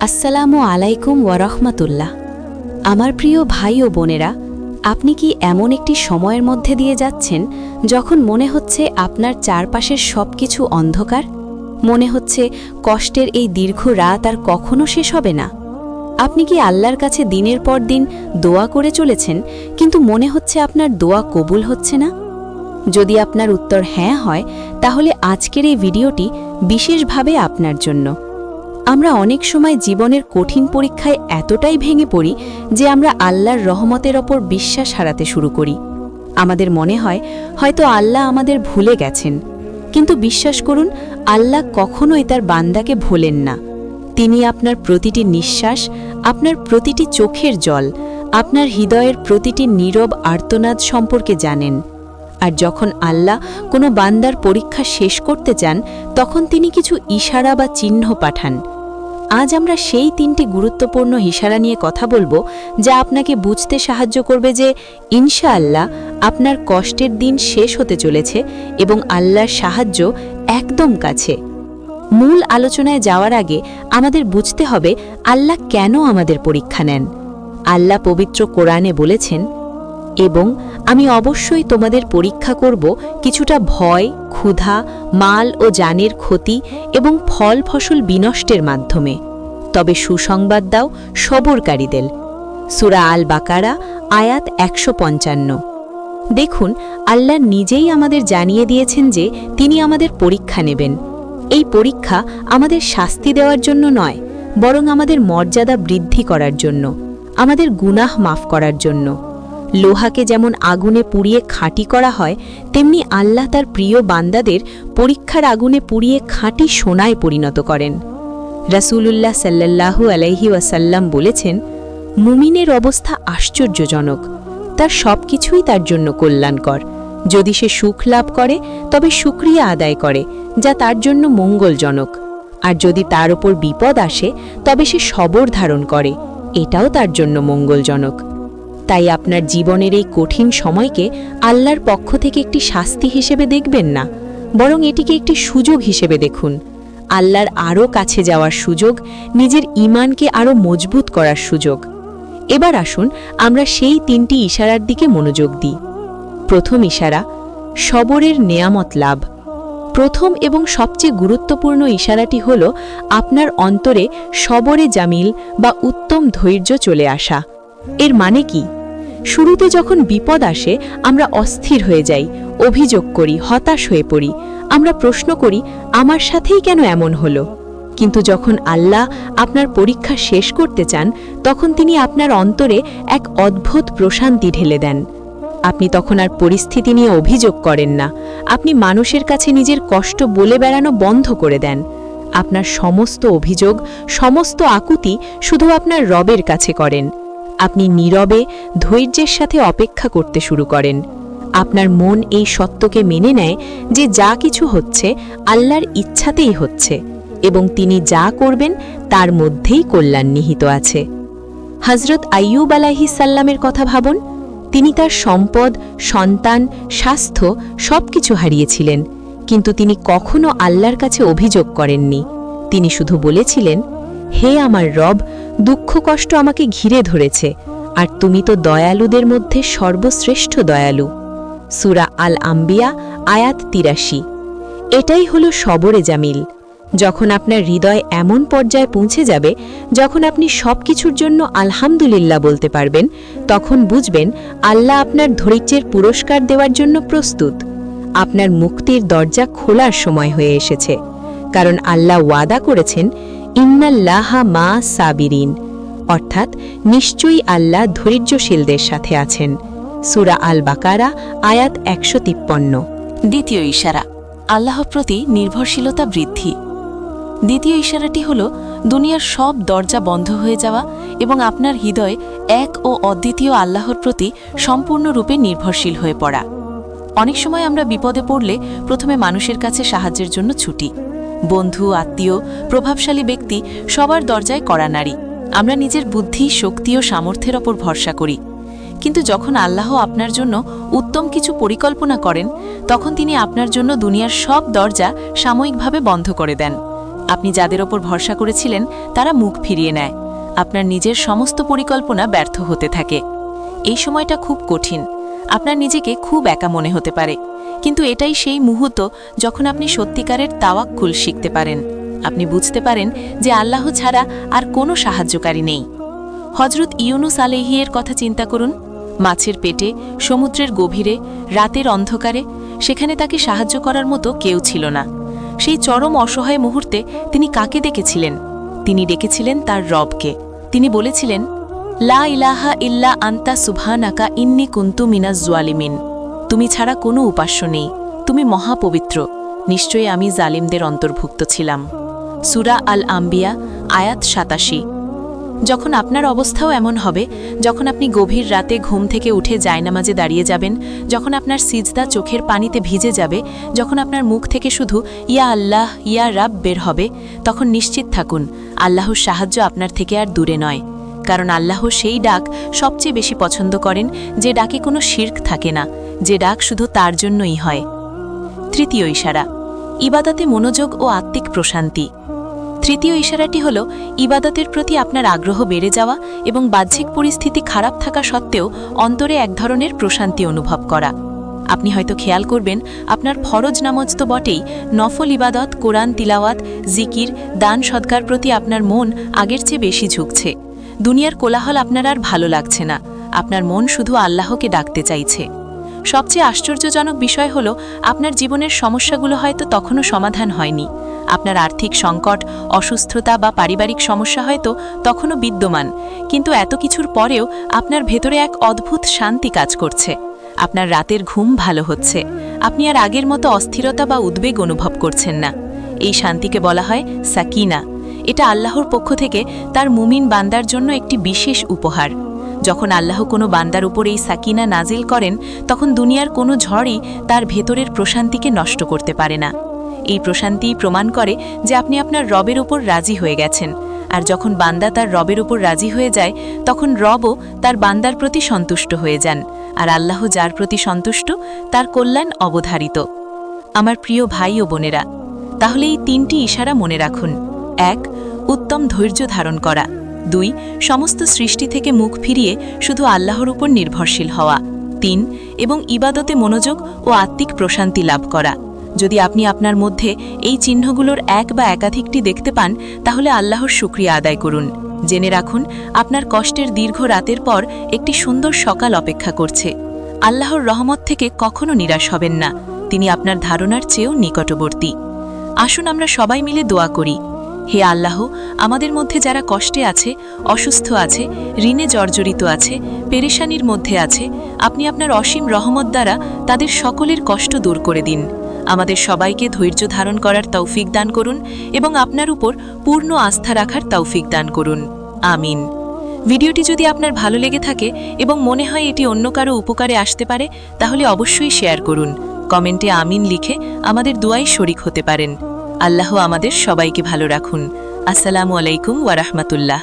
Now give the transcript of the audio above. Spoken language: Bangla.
আসসালামু আলাইকুম ওয়ারহমাতুল্লাহ। আমার প্রিয় ভাই ও বোনেরা, আপনি কি এমন একটি সময়ের মধ্যে দিয়ে যাচ্ছেন যখন মনে হচ্ছে আপনার চারপাশের সব কিছু অন্ধকার? মনে হচ্ছে কষ্টের এই দীর্ঘ রাত আর কখনো শেষ হবে না? আপনি কি আল্লাহর কাছে দিনের পর দিন দোয়া করে চলেছেন, কিন্তু মনে হচ্ছে আপনার দোয়া কবুল হচ্ছে না? যদি আপনার উত্তর হ্যাঁ হয়, তাহলে আজকের এই ভিডিওটি বিশেষভাবে আপনার জন্য। আমরা অনেক সময় জীবনের কঠিন পরীক্ষায় এতটাই ভেঙে পড়ি যে আমরা আল্লাহর রহমতের ওপর বিশ্বাস হারাতে শুরু করি। আমাদের মনে হয় হয়তো আল্লাহ আমাদের ভুলে গেছেন, কিন্তু বিশ্বাস করুন, আল্লাহ কখনোই তার বান্দাকে ভোলেন না। তিনি আপনার প্রতিটি নিঃশ্বাস, আপনার প্রতিটি চোখের জল, আপনার হৃদয়ের প্রতিটি নীরব আর্তনাদ সম্পর্কে জানেন। আর যখন আল্লাহ কোনো বান্দার পরীক্ষা শেষ করতে চান, তখন তিনি কিছু ইশারা বা চিহ্ন পাঠান। আজ আমরা সেই তিনটি গুরুত্বপূর্ণ ইশারা নিয়ে কথা বলবো, যা আপনাকে বুঝতে সাহায্য করবে যে ইনশাআল্লাহ আপনার কষ্টের দিন শেষ হতে চলেছে এবং আল্লাহর সাহায্য একদম কাছে। মূল আলোচনায় যাওয়ার আগে আমাদের বুঝতে হবে আল্লাহ কেন আমাদের পরীক্ষা নেন। আল্লাহ পবিত্র কোরআনে বলেছেন, এবং আমি অবশ্যই তোমাদের পরীক্ষা করব কিছুটা ভয়, ক্ষুধা, মাল ও জানের ক্ষতি এবং ফল ফসল বিনষ্টের মাধ্যমে, তবে সুসংবাদ দাও সবরকারীদের। সূরা আল বাকারা আয়াত ১৫৫। দেখুন, আল্লাহ নিজেই আমাদের জানিয়ে দিয়েছেন যে তিনি আমাদের পরীক্ষা নেবেন। এই পরীক্ষা আমাদের শাস্তি দেওয়ার জন্য নয়, বরং আমাদের মর্যাদা বৃদ্ধি করার জন্য, আমাদের গুনাহ মাফ করার জন্য। লোহাকে যেমন আগুনে পুড়িয়ে খাঁটি করা হয়, তেমনি আল্লাহ তার প্রিয় বান্দাদের পরীক্ষার আগুনে পুড়িয়ে খাঁটি সোনায় পরিণত করেন। রাসূলুল্লাহ সাল্লাল্লাহু আলাইহি ওয়াসাল্লাম বলেছেন, মুমিনের অবস্থা আশ্চর্যজনক, তার সব কিছুই তার জন্য কল্যাণকর। যদি সে সুখ লাভ করে, তবে শুকরিয়া আদায় করে, যা তার জন্য মঙ্গলজনক। আর যদি তার ওপর বিপদ আসে, তবে সে সবর ধারণ করে, এটাও তার জন্য মঙ্গলজনক। তাই আপনার জীবনের এই কঠিন সময়কে আল্লাহর পক্ষ থেকে একটি শাস্তি হিসেবে দেখবেন না, বরং এটিকে একটি সুযোগ হিসেবে দেখুন। আল্লাহর আরও কাছে যাওয়ার সুযোগ, নিজের ঈমানকে আরও মজবুত করার সুযোগ। এবার আসুন আমরা সেই তিনটি ইশারার দিকে মনোযোগ দিই। প্রথম ইশারা, সবরের নেয়ামত লাভ। প্রথম এবং সবচেয়ে গুরুত্বপূর্ণ ইশারাটি হল আপনার অন্তরে সবরে জামিল বা উত্তম ধৈর্য চলে আসা। এর মানে কি? শুরুতে যখন বিপদ আসে, আমরা অস্থির হয়ে যাই, অভিযোগ করি, হতাশ হয়ে পড়ি। আমরা প্রশ্ন করি, আমার সাথেই কেন এমন হলো? কিন্তু যখন আল্লাহ আপনার পরীক্ষা শেষ করতে চান, তখন তিনি আপনার অন্তরে এক অদ্ভুত প্রশান্তি ঢেলে দেন। আপনি তখন আর পরিস্থিতি নিয়ে অভিযোগ করেন না। আপনি মানুষের কাছে নিজের কষ্ট বলে বেড়ানো বন্ধ করে দেন। আপনার সমস্ত অভিযোগ, সমস্ত আকুতি শুধু আপনার রবের কাছে করেন। আপনি নীরবে ধৈর্যের সাথে অপেক্ষা করতে শুরু করেন। আপনার মন এই সত্যকে মেনে নেয় যে যা কিছু হচ্ছে আল্লাহর ইচ্ছাতেই হচ্ছে, এবং তিনি যা করবেন তার মধ্যেই কল্যাণ নিহিত আছে। হযরত আইয়ুব আলাইহিস সালামের কথা ভাবুন। তিনি তার সম্পদ, সন্তান, স্বাস্থ্য সবকিছু হারিয়েছিলেন, কিন্তু তিনি কখনো আল্লাহর কাছে অভিযোগ করেননি। তিনি শুধু বলেছিলেন, হে আমার রব, দুঃখ কষ্ট আমাকে ঘিরে ধরেছে, আর তুমি তো দয়ালুদের মধ্যে সর্বশ্রেষ্ঠ দয়ালু। সূরা আল আম্বিয়া আয়াত ৮৩। এটাই হলো সবরে জামিল। যখন আপনার হৃদয় এমন পর্যায়ে পৌঁছে যাবে যখন আপনি সব কিছুর জন্য আলহামদুলিল্লাহ বলতে পারবেন, তখন বুঝবেন আল্লাহ আপনার ধৈর্যের পুরস্কার দেওয়ার জন্য প্রস্তুত। আপনার মুক্তির দরজা খোলার সময় হয়ে এসেছে, কারণ আল্লাহ ওয়াদা করেছেন, ইন্নাল্লাহা মা সাবিরিন, অর্থাৎ নিশ্চয়ই আল্লাহ ধৈর্যশীলদের সাথে আছেন। সূরা আল বাকারা আয়াত ১৫৩। দ্বিতীয় ইশারা, আল্লাহর প্রতি নির্ভরশীলতা বৃদ্ধি। দ্বিতীয় ইশারাটি হল দুনিয়ার সব দরজা বন্ধ হয়ে যাওয়া এবং আপনার হৃদয় এক ও অদ্বিতীয় আল্লাহর প্রতি সম্পূর্ণরূপে নির্ভরশীল হয়ে পড়া। অনেক সময় আমরা বিপদে পড়লে প্রথমে মানুষের কাছে সাহায্যের জন্য ছুটি। বন্ধু, আত্মীয়, প্রভাবশালী ব্যক্তি সবার দরজায় কড়া নাড়ি। আমরা নিজের বুদ্ধি, শক্তি ও সামর্থ্যের ওপর ভরসা করি। কিন্তু যখন আল্লাহ আপনার জন্য উত্তম কিছু পরিকল্পনা করেন, তখন তিনি আপনার জন্য দুনিয়ার সব দরজা সাময়িকভাবে বন্ধ করে দেন। আপনি যাদের ওপর ভরসা করেছিলেন তারা মুখ ফিরিয়ে নেয়। আপনার নিজের সমস্ত পরিকল্পনা ব্যর্থ হতে থাকে। এই সময়টা খুব কঠিন, আপনার নিজেকে খুব একা মনে হতে পারে, কিন্তু এটাই সেই মুহূর্ত যখন আপনি সত্যিকারের তাওয়াক্কুল শিখতে পারেন। আপনি বুঝতে পারেন যে আল্লাহ ছাড়া আর কোনো সাহায্যকারী নেই। হজরত ইউনুস আলাইহির কথা চিন্তা করুন। মাছের পেটে, সমুদ্রের গভীরে, রাতের অন্ধকারে, সেখানে তাকে সাহায্য করার মতো কেউ ছিল না। সেই চরম অসহায় মুহূর্তে তিনি কাকে ডেকেছিলেন? তিনি ডেকেছিলেন তার রবকে। তিনি বলেছিলেন, লা ইলাহা ইল্লা আন্তা সুবহানাকা ইন্নী কুনতু মিনাজ জালিমিন। তুমি ছাড়া কোনো উপাস্য নেই, তুমি মহাপবিত্র, নিশ্চয়ই আমি জালিমদের অন্তর্ভুক্ত ছিলাম। সূরা আল আম্বিয়া আয়াত ৮৭। যখন আপনার অবস্থাও এমন হবে, যখন আপনি গভীর রাতে ঘুম থেকে উঠে জায়নামাজে দাঁড়িয়ে যাবেন, যখন আপনার সিজদা চোখের পানিতে ভিজে যাবে, যখন আপনার মুখ থেকে শুধু ইয়া আল্লাহ ইয়া রাব বের হবে, তখন নিশ্চিত থাকুন আল্লাহর সাহায্য আপনার থেকে আর দূরে নয়। কারণ আল্লাহ সেই ডাক সবচেয়ে বেশি পছন্দ করেন যে ডাকে কোনো শিরক থাকে না, যে ডাক শুধু তার জন্যই হয়। তৃতীয় ইশারা, ইবাদতে মনোযোগ ও আত্মিক প্রশান্তি। তৃতীয় ইশারাটি হল ইবাদতের প্রতি আপনার আগ্রহ বেড়ে যাওয়া এবং বাহ্যিক পরিস্থিতি খারাপ থাকা সত্ত্বেও অন্তরে এক ধরনের প্রশান্তি অনুভব করা। আপনি হয়তো খেয়াল করবেন আপনার ফরজ নামাজ তো বটেই, নফল ইবাদত, কোরআন তিলাওয়াত, জিকির, দান সদকার প্রতি আপনার মন আগের চেয়ে বেশি ঝুঁকছে। দুনিয়ার কোলাহল আপনার আর ভালো লাগছে না, আপনার মন শুধু আল্লাহকে ডাকতে চাইছে। সবচেয়ে আশ্চর্যজনক বিষয় হল আপনার জীবনের সমস্যাগুলো হয়তো তখনও সমাধান হয়নি। আপনার আর্থিক সংকট, অসুস্থতা বা পারিবারিক সমস্যা হয়তো তখনও বিদ্যমান, কিন্তু এত কিছুর পরেও আপনার ভেতরে এক অদ্ভুত শান্তি কাজ করছে। আপনার রাতের ঘুম ভালো হচ্ছে, আপনি আর আগের মতো অস্থিরতা বা উদ্বেগ অনুভব করছেন না। এই শান্তিকে বলা হয় সাকিনা। এটা আল্লাহর পক্ষ থেকে তার মুমিন বান্দার জন্য একটি বিশেষ উপহার। যখন আল্লাহ কোনো বান্দার উপর এই সাকিনা নাজিল করেন, তখন দুনিয়ার কোনো ঝড়ই তার ভেতরের প্রশান্তিকে নষ্ট করতে পারে না। এই প্রশান্তিই প্রমাণ করে যে আপনি আপনার রবের উপর রাজি হয়ে গেছেন। আর যখন বান্দা তার রবের উপর রাজি হয়ে যায়, তখন রবও তার বান্দার প্রতি সন্তুষ্ট হয়ে যান। আর আল্লাহ যার প্রতি সন্তুষ্ট, তার কল্যাণ অবধারিত। আমার প্রিয় ভাই ও বোনেরা, তাহলে এই তিনটি ইশারা মনে রাখুন। ১. উত্তম ধৈর্য ধারণ করা। ২. সমস্ত সৃষ্টি থেকে মুখ ফিরিয়ে শুধু আল্লাহর উপর নির্ভরশীল হওয়া। ৩. এবং ইবাদতে মনোযোগ ও আত্মিক প্রশান্তি লাভ করা। যদি আপনি আপনার মধ্যে এই চিহ্নগুলোর এক বা একাধিকটি দেখতে পান, তাহলে আল্লাহর শুকরিয়া আদায় করুন। জেনে রাখুন আপনার কষ্টের দীর্ঘ রাতের পর একটি সুন্দর সকাল অপেক্ষা করছে। আল্লাহর রহমত থেকে কখনো নিরাশ হবেন না, তিনি আপনার ধারণার চেয়েও নিকটবর্তী। আসুন আমরা সবাই মিলে দোয়া করি। হে আল্লাহ, আমাদের মধ্যে যারা কষ্টে আছে, অসুস্থ আছে, ঋণে জর্জরিত আছে, পেরেশানির মধ্যে আছে, আপনি আপনার অসীম রহমত দ্বারা তাদের সকলের কষ্ট দূর করে দিন। আমাদের সবাইকে ধৈর্য ধারণ করার তৌফিক দান করুন এবং আপনার উপর পূর্ণ আস্থা রাখার তৌফিক দান করুন। আমিন। ভিডিওটি যদি আপনার ভালো লেগে থাকে এবং মনে হয় এটি অন্য কারো উপকারে আসতে পারে, তাহলে অবশ্যই শেয়ার করুন। কমেন্টে আমিন লিখে আমাদের দোয়ায় শরিক হতে পারেন। আল্লাহ আমাদের সবাইকে ভালো রাখুন। আসসালামু আলাইকুম ওয়া রাহমাতুল্লাহ।